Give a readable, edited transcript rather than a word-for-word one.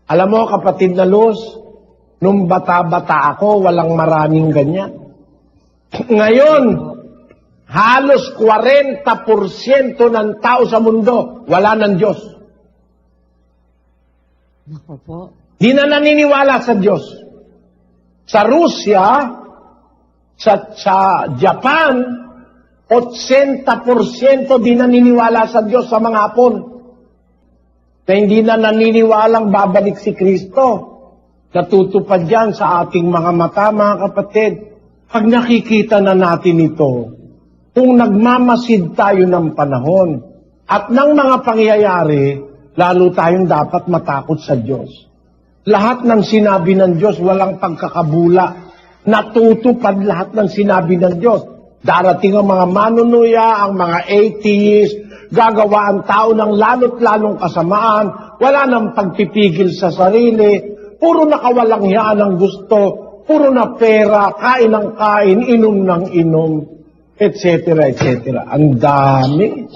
Alam mo, kapatid na Luz, nung bata-bata ako, walang maraming ganyan. Ngayon, halos 40% ng tao sa mundo, wala ng Diyos. Nako po. Di na naniniwala sa Diyos. Sa Rusya, sa Japan, 80% di naniniwala sa Diyos sa mga Hapon. Na hindi na naniniwalang babalik si Kristo. Natutupad yan sa ating mga mata, mga kapatid. Pag nakikita na natin ito, kung nagmamasid tayo ng panahon at ng mga pangyayari, lalo tayong dapat matakot sa Diyos. Lahat ng sinabi ng Diyos, walang pagkakabula. Natutupad lahat ng sinabi ng Diyos. Darating ang mga manunuya, ang mga atheist, gagawa ang tao ng lalo't lalong kasamaan, wala nang pagpipigil sa sarili, puro nakawalang hiyaan ang gusto, puro na pera, kain ng kain, inom ng inom, etc. etc. Ang dami.